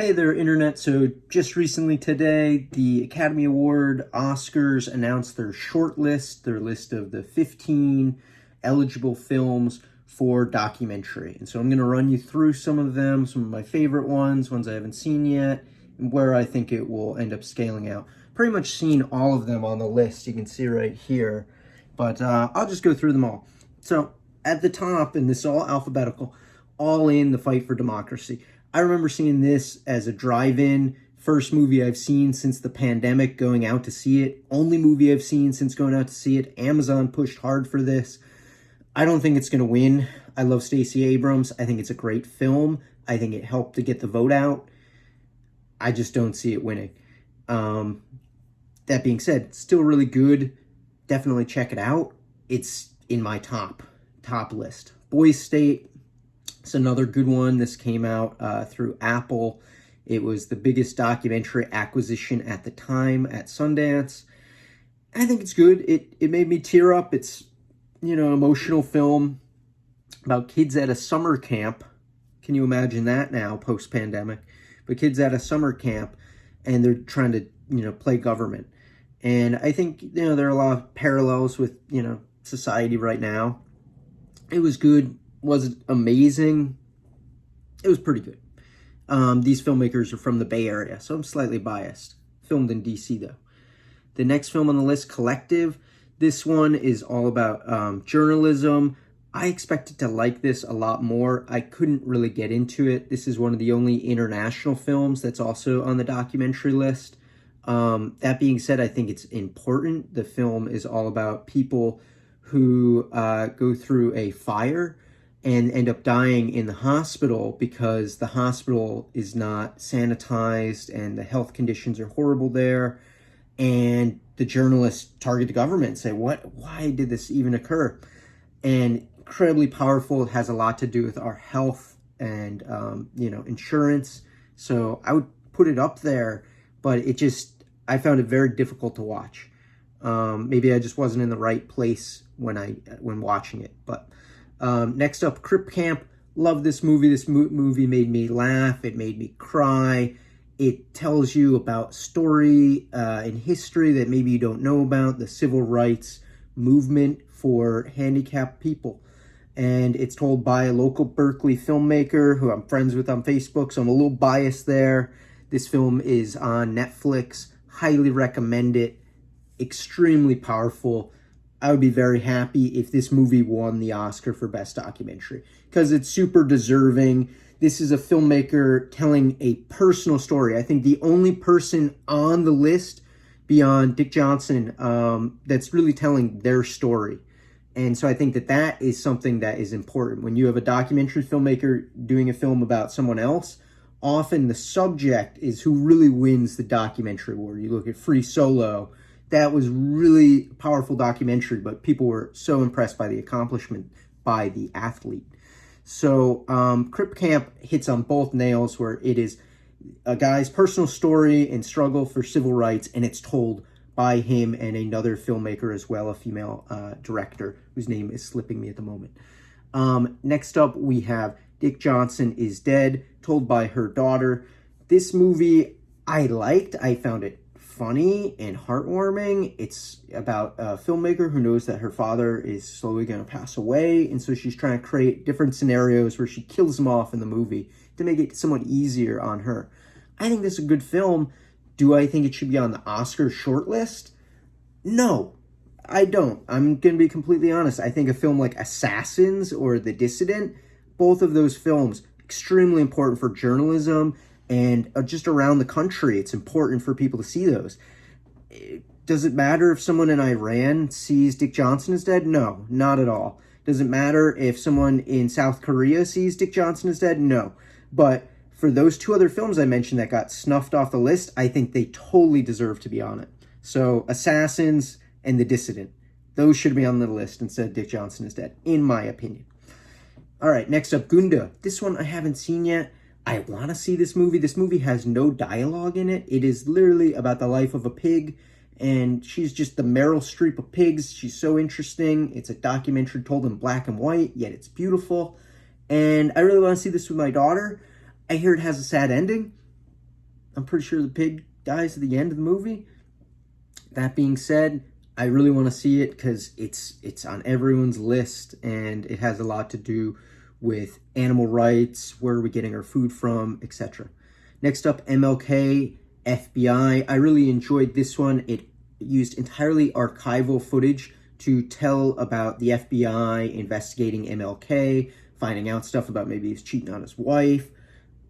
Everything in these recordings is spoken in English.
Hey there, Internet. So just recently today, the Academy Award Oscars announced their short list, their list of the 15 eligible films for documentary. And so I'm going to run you through some of them, some of my favorite ones I haven't seen yet, and where I think it will end up scaling out. Pretty much seen all of them on the list, you can see right here, but I'll just go through them all. So at the top, and this is all alphabetical, All In: The Fight for Democracy. I remember seeing this as a drive-in, first movie I've seen since the pandemic, going out to see it. Only movie I've seen since going out to see it. Amazon pushed hard for this. I don't think it's going to win. I love Stacey Abrams. I think it's a great film. I think it helped to get the vote out. I just don't see it winning. That being said, it's still really good. Definitely check it out. It's in my top list. Boys State. It's another good one. This came out through Apple. It was the biggest documentary acquisition at the time at Sundance. I think it's good. It made me tear up. It's, an emotional film about kids at a summer camp. Can you imagine that now, post-pandemic? But kids at a summer camp, and they're trying to, play government. And I think, there are a lot of parallels with, society right now. It was good. Was it amazing? It was pretty good. These filmmakers are from the Bay Area, so I'm slightly biased. Filmed in DC, though. The next film on the list, Collective. This one is all about journalism. I expected to like this a lot more. I couldn't really get into it. This is one of the only international films that's also on the documentary list. That being said, I think it's important. The film is all about people who go through a fire and end up dying in the hospital because the hospital is not sanitized and the health conditions are horrible there. And the journalists target the government and say, why did this even occur? And incredibly powerful. It has a lot to do with our health and, insurance. So I would put it up there, but I found it very difficult to watch. Maybe I just wasn't in the right place when watching it, but next up, Crip Camp. Love this movie. This movie made me laugh. It made me cry. It tells you about story and history that maybe you don't know about, the civil rights movement for handicapped people. And it's told by a local Berkeley filmmaker who I'm friends with on Facebook, so I'm a little biased there. This film is on Netflix. Highly recommend it. Extremely powerful. I would be very happy if this movie won the Oscar for Best Documentary because it's super deserving. This is a filmmaker telling a personal story. I think the only person on the list beyond Dick Johnson that's really telling their story. And so I think that is something that is important. When you have a documentary filmmaker doing a film about someone else, often the subject is who really wins the documentary award. You look at Free Solo. That was really a powerful documentary, but people were so impressed by the accomplishment by the athlete. So Crip Camp hits on both nails, where it is a guy's personal story and struggle for civil rights, and it's told by him and another filmmaker as well, a female director whose name is slipping me at the moment. Next up, we have Dick Johnson Is Dead, told by her daughter. This movie I liked. I found it funny and heartwarming. It's about a filmmaker who knows that her father is slowly going to pass away, and so she's trying to create different scenarios where she kills him off in the movie to make it somewhat easier on her. I think this is a good film. Do I think it should be on the Oscar shortlist? No, I don't. I'm going to be completely honest. I think a film like Assassins or The Dissident, both of those films, extremely important for journalism and just around the country. It's important for people to see those. Does it matter if someone in Iran sees Dick Johnson Is Dead? No, not at all. Does it matter if someone in South Korea sees Dick Johnson Is Dead? No. But for those two other films I mentioned that got snuffed off the list, I think they totally deserve to be on it. So Assassins and The Dissident, those should be on the list instead of Dick Johnson Is Dead, in my opinion. All right, next up, Gunda. This one I haven't seen yet. I want to see this movie. This movie has no dialogue in it. It is literally about the life of a pig, and she's just the Meryl Streep of pigs. She's so interesting. It's a documentary told in black and white, yet it's beautiful. And I really want to see this with my daughter. I hear it has a sad ending. I'm pretty sure the pig dies at the end of the movie. That being said, I really want to see it because it's on everyone's list, and it has a lot to do with animal rights, where are we getting our food from, etc. Next up, MLK FBI. I really enjoyed this one. It used entirely archival footage to tell about the FBI investigating MLK, finding out stuff about maybe he's cheating on his wife,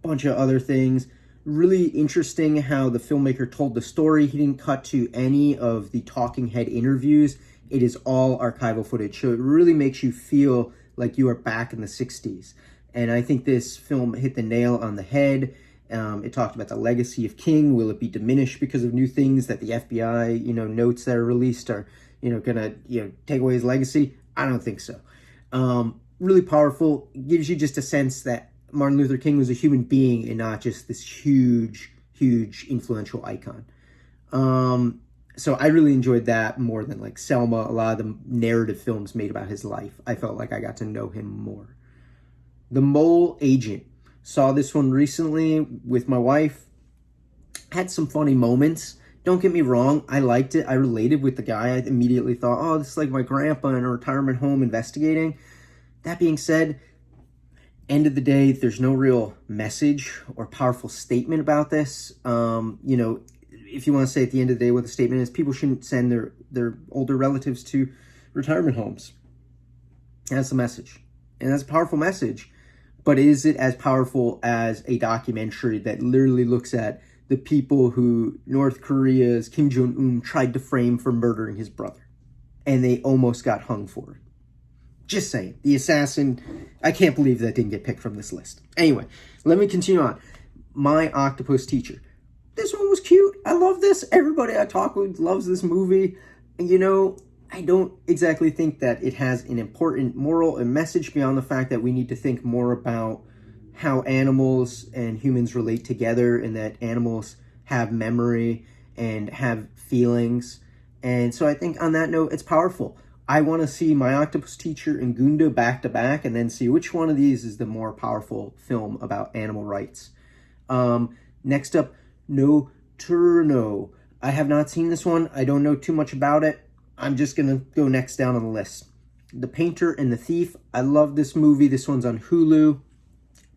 bunch of other things. Really interesting how the filmmaker told the story. He didn't cut to any of the talking head interviews. It is all archival footage. So it really makes you feel like you are back in the 60s. And I think this film hit the nail on the head. It talked about the legacy of King. Will it be diminished because of new things that the FBI, notes that are released are, gonna, take away his legacy? I don't think so. Really powerful. Gives you just a sense that Martin Luther King was a human being and not just this huge, huge influential icon. So I really enjoyed that more than like Selma, a lot of the narrative films made about his life. I felt like I got to know him more. The Mole Agent. Saw this one recently with my wife. Had some funny moments. Don't get me wrong, I liked it. I related with the guy. I immediately thought, oh, this is like my grandpa in a retirement home investigating. That being said, end of the day, there's no real message or powerful statement about this. If you want to say at the end of the day what the statement is, people shouldn't send their older relatives to retirement homes. That's the message. And that's a powerful message. But is it as powerful as a documentary that literally looks at the people who North Korea's Kim Jong-un tried to frame for murdering his brother? And they almost got hung for it. Just saying. The assassin, I can't believe that didn't get picked from this list. Anyway, let me continue on. My Octopus Teacher. This one was cute. I love this. Everybody I talk with loves this movie. And I don't exactly think that it has an important moral and message beyond the fact that we need to think more about how animals and humans relate together, and that animals have memory and have feelings. And so I think on that note, it's powerful. I want to see My Octopus Teacher and Gunda back to back, and then see which one of these is the more powerful film about animal rights. Next up, No Turno. I have not seen this one. I don't know too much about it. I'm just going to go next down on the list. The Painter and the Thief. I love this movie. This one's on Hulu.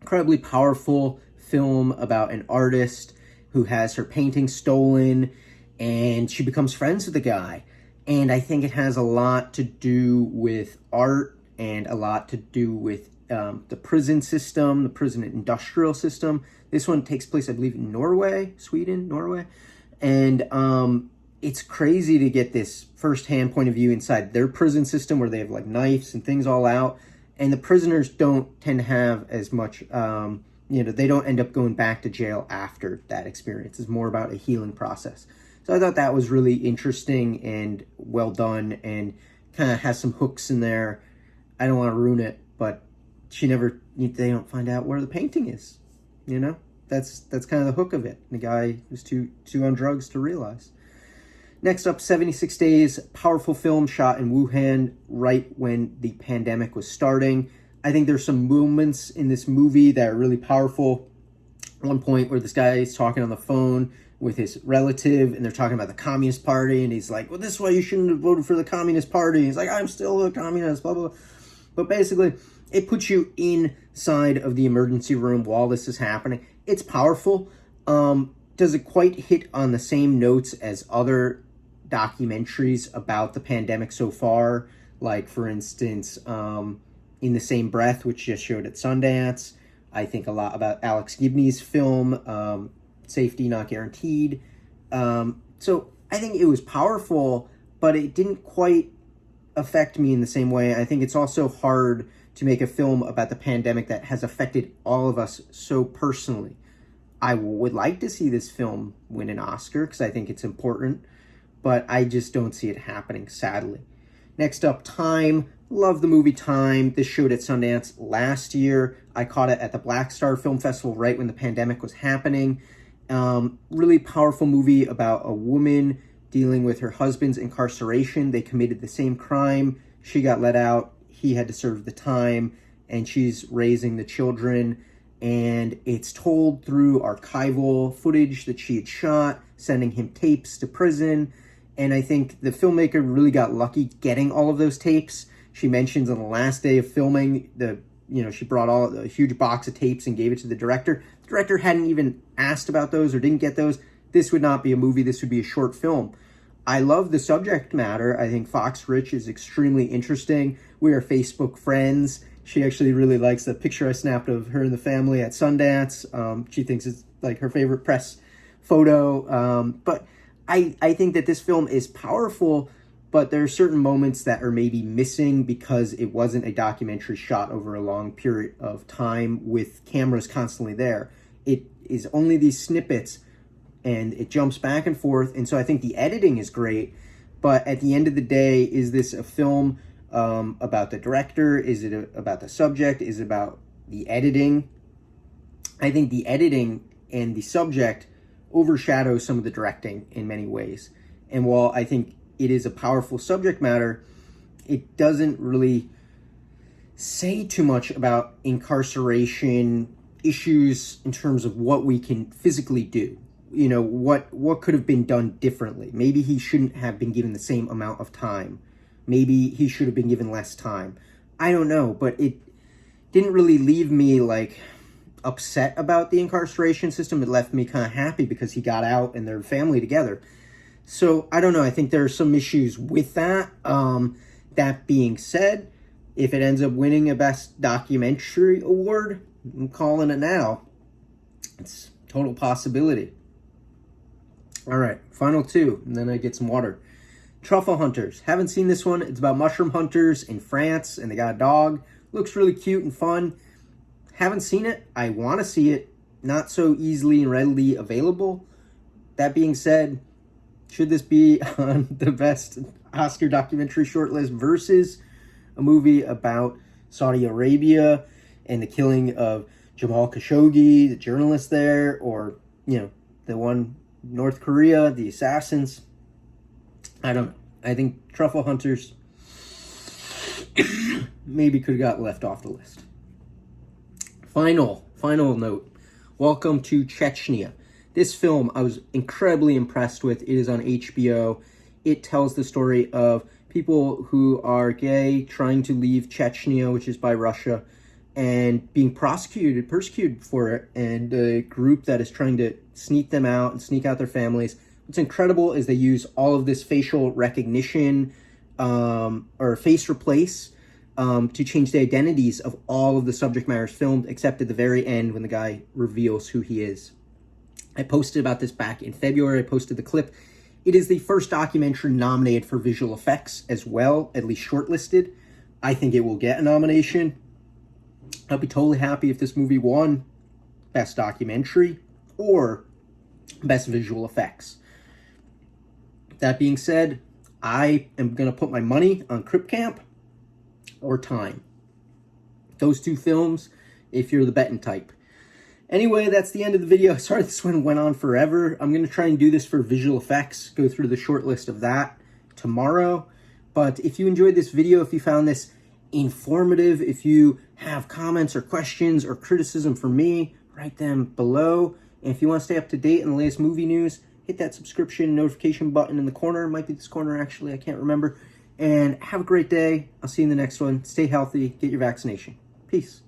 Incredibly powerful film about an artist who has her painting stolen, and she becomes friends with the guy. And I think it has a lot to do with art and a lot to do with the prison system, the prison industrial system. This one takes place, I believe, in Norway. And it's crazy to get this firsthand point of view inside their prison system, where they have like knives and things all out. And the prisoners don't tend to have as much, they don't end up going back to jail after that experience. It's more about a healing process. So I thought that was really interesting and well done, and kind of has some hooks in there. I don't want to ruin it, but they don't find out where the painting is. That's kind of the hook of it. The guy was too on drugs to realize. Next up, 76 Days, powerful film shot in Wuhan right when the pandemic was starting. I think there's some moments in this movie that are really powerful. One point where this guy is talking on the phone with his relative, and they're talking about the Communist Party, and he's like, well, this is why you shouldn't have voted for the Communist Party. He's like, I'm still a communist, blah, blah, blah. But basically, it puts you inside of the emergency room while this is happening. It's powerful. Does it quite hit on the same notes as other documentaries about the pandemic so far? Like, for instance, In the Same Breath, which just showed at Sundance. I think a lot about Alex Gibney's film, Safety Not Guaranteed. So I think it was powerful, but it didn't quite affect me in the same way. I think it's also hard to make a film about the pandemic that has affected all of us so personally. I would like to see this film win an Oscar because I think it's important, but I just don't see it happening, sadly. Next up, Time. Love the movie Time. This showed at Sundance last year. I caught it at the Black Star Film Festival right when the pandemic was happening. Really powerful movie about a woman dealing with her husband's incarceration. They committed the same crime. She got let out. He had to serve the time, and she's raising the children. and it's told through archival footage that she had shot, sending him tapes to prison. And I think the filmmaker really got lucky getting all of those tapes. She mentions on the last day of filming, she brought a huge box of tapes and gave it to the director. The director hadn't even asked about those or didn't get those. This would not be a movie. This would be a short film. I love the subject matter. I think Fox Rich is extremely interesting. We are Facebook friends. She actually really likes the picture I snapped of her and the family at Sundance. She thinks it's like her favorite press photo. But I think that this film is powerful, but there are certain moments that are maybe missing because it wasn't a documentary shot over a long period of time with cameras constantly there. It is only these snippets, and it jumps back and forth. And so I think the editing is great, but at the end of the day, is this a film about the director? Is it about the subject? Is it about the editing? I think the editing and the subject overshadow some of the directing in many ways. And while I think it is a powerful subject matter, it doesn't really say too much about incarceration issues in terms of what we can physically do. What could have been done differently. Maybe he shouldn't have been given the same amount of time. Maybe he should have been given less time. I don't know, but it didn't really leave me upset about the incarceration system. It left me kind of happy because he got out and their family together. So I don't know. I think there are some issues with that. That being said, if it ends up winning a Best Documentary award, I'm calling it now. It's a total possibility. All right, final two, and then I get some water. Truffle Hunters. Haven't seen this one. It's about mushroom hunters in France, and they got a dog. Looks really cute and fun. Haven't seen it. I want to see it. Not so easily and readily available. That being said, should this be on the Best Oscar Documentary shortlist versus a movie about Saudi Arabia and the killing of Jamal Khashoggi, the journalist there, or, the one North Korea, the assassins? I don't know. I think Truffle Hunters maybe could have got left off the list. Final note. Welcome to Chechnya. This film I was incredibly impressed with. It is on HBO. It tells the story of people who are gay trying to leave Chechnya, which is by Russia, and being persecuted for it, and a group that is trying to sneak them out and sneak out their families. What's incredible is they use all of this facial recognition or face replace to change the identities of all of the subject matters filmed, except at the very end when the guy reveals who he is. I posted about this back in February. I posted the clip. It is the first documentary nominated for visual effects as well, at least shortlisted. I think it will get a nomination. I'd be totally happy if this movie won Best Documentary or Best Visual Effects. That being said, I am going to put my money on Crip Camp or Time. Those two films, if you're the betting type. Anyway, that's the end of the video. Sorry this one went on forever. I'm going to try and do this for visual effects, go through the short list of that tomorrow. But if you enjoyed this video, if you found this informative, if you have comments or questions or criticism for me, write them below. And if you want to stay up to date on the latest movie news, hit that subscription notification button in the corner. It might be this corner, actually. I can't remember. And have a great day. I'll see you in the next one. Stay healthy. Get your vaccination. Peace.